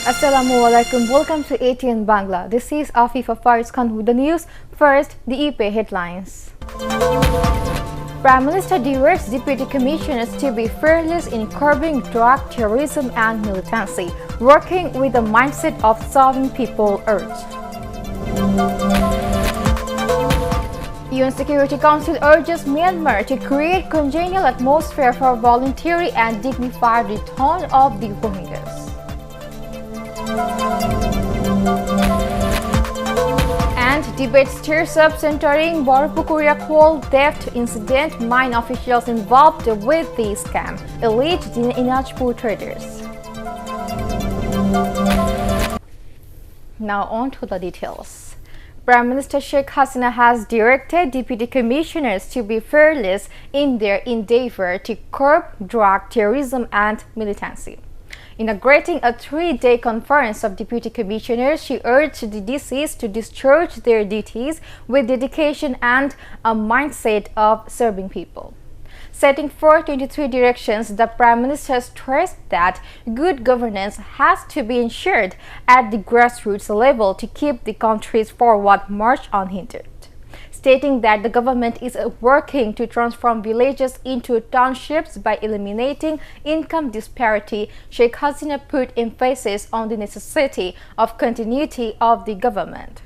Assalamualaikum. Welcome to ATN Bangla. This is Afifa Fairuz with the news. First, the EP headlines. Prime Minister directs Deputy Commissioners to be fearless in curbing drug, terrorism and militancy, working with the mindset of serving people urged. UN Security Council urges Myanmar to create congenial atmosphere for voluntary and dignified return of the Rohingyas. And debate stirs up centering Boropukuria coal theft incident, mine officials involved with the scam, alleged Dinajpur traders. Now on to the details. Prime Minister Sheikh Hasina has directed Deputy Commissioners to be fearless in their endeavor to curb drug, terrorism and militancy. Inaugurating a 3-day conference of Deputy Commissioners, she urged the deceased to discharge their duties with dedication and a mindset of serving people. Setting forth 23 directions, the Prime Minister stressed that good governance has to be ensured at the grassroots level to keep the country's forward march unhindered. Stating that the government is working to transform villages into townships by eliminating income disparity, Sheikh Hasina put emphasis on the necessity of continuity of the government.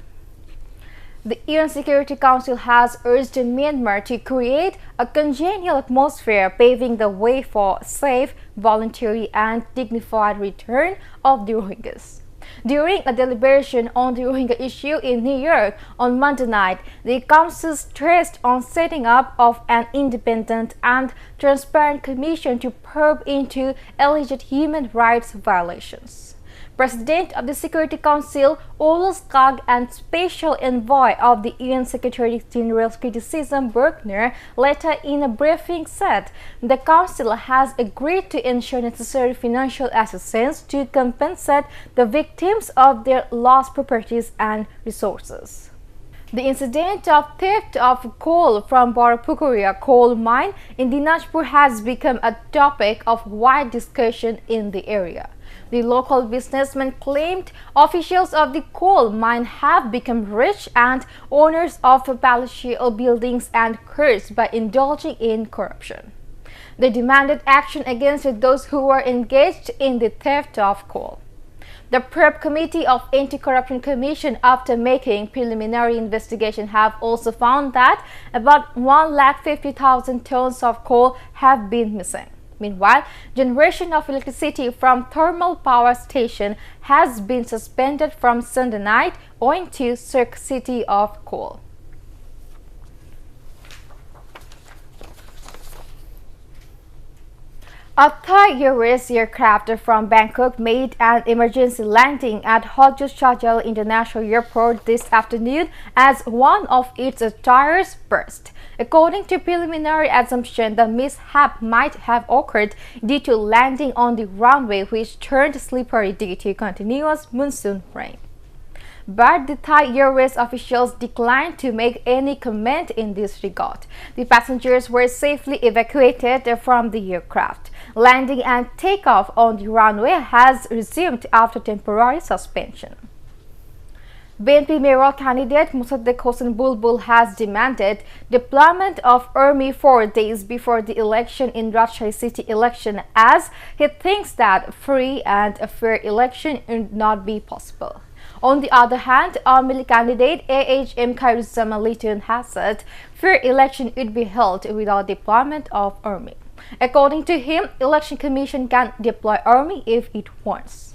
The UN Security Council has urged Myanmar to create a congenial atmosphere, paving the way for safe, voluntary and dignified return of the Rohingyas. During a deliberation on the Rohingya issue in New York on Monday night, the Council stressed on setting up of an independent and transparent commission to probe into alleged human rights violations. President of the Security Council, Ola Skog, and Special Envoy of the UN Secretary General's criticism, Bergner, later in a briefing said the Council has agreed to ensure necessary financial assistance to compensate the victims of their lost properties and resources. The incident of theft of coal from Boropukuria coal mine in Dinajpur has become a topic of wide discussion in the area. The local businessman claimed officials of the coal mine have become rich and owners of palatial buildings and cursed by indulging in corruption. They demanded action against those who were engaged in the theft of coal. The Prep Committee of Anti-Corruption Commission, after making preliminary investigation, have also found that about 150,000 tons of coal have been missing. Meanwhile, generation of electricity from thermal power station has been suspended from Sunday night owing to scarcity of coal. A Thai Airways aircraft from Bangkok made an emergency landing at Hojus Chajal International Airport this afternoon as one of its tires burst. According to preliminary assumption, the mishap might have occurred due to landing on the runway, which turned slippery due to continuous monsoon rain. But the Thai Airways officials declined to make any comment in this regard. The passengers were safely evacuated from the aircraft. Landing and takeoff on the runway has resumed after temporary suspension. BNP mayoral candidate Musaddiq Hossain Bulbul has demanded deployment of army 4 days before the election in Rajshahi city election, as he thinks that free and a fair election would not be possible. On the other hand, Army candidate AHM Khairuzzama Litun has said fair election would be held without deployment of army. According to him, election commission can deploy army if it wants.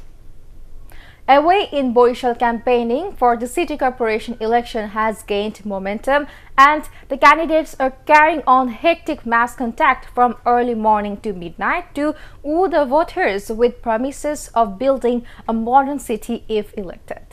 Away in Boishal, campaigning for the city corporation election has gained momentum, and the candidates are carrying on hectic mass contact from early morning to midnight to woo the voters with promises of building a modern city if elected.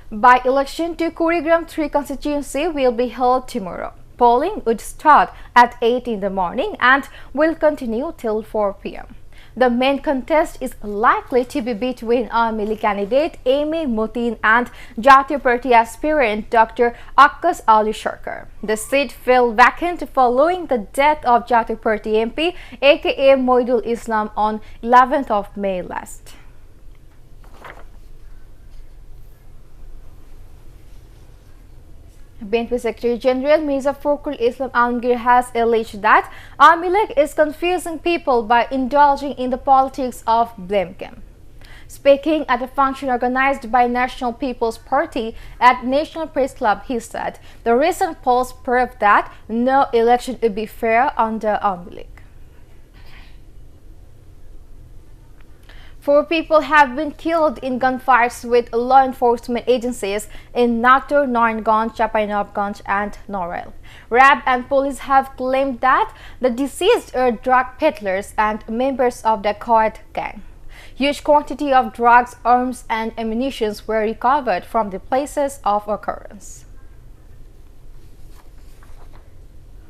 By-election to Kurigram 3 constituency will be held tomorrow. Polling would start at 8 in the morning and will continue till 4 p.m. The main contest is likely to be between Awami League candidate Amy Motin and Jatiya Party aspirant Dr. Akkas Ali Sharkar. The seat fell vacant following the death of Jatiya Party MP aka Moidul Islam on 11th of May last. BNP Secretary General Mirza Fakhrul Islam Alamgir has alleged that Awami League is confusing people by indulging in the politics of blame game. Speaking at a function organized by National People's Party at National Press Club, he said the recent polls prove that no election would be fair under Awami League. 4 people have been killed in gunfights with law enforcement agencies in Natur, Naranganj, Chapainabganj and Norel. RAB and police have claimed that the deceased are drug peddlers and members of the Khoat gang. Huge quantity of drugs, arms and ammunition were recovered from the places of occurrence.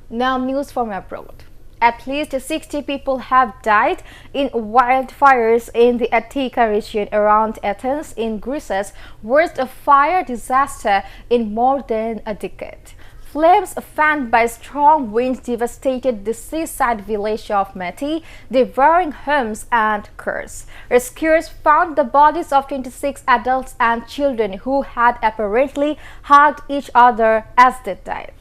Now news from abroad. At least 60 people have died in wildfires in the Attica region around Athens in Greece's worst fire disaster in more than a decade. Flames fanned by strong winds devastated the seaside village of Meti, devouring homes and cars. Rescuers found the bodies of 26 adults and children who had apparently hugged each other as they died.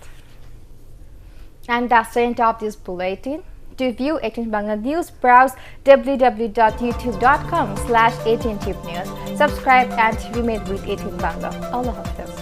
And that's the end of this bulletin. To view ATN Bangla News, browse www.youtube.com/ATN Tube News. Subscribe and remain with ATN Bangla. Allah Hafiz.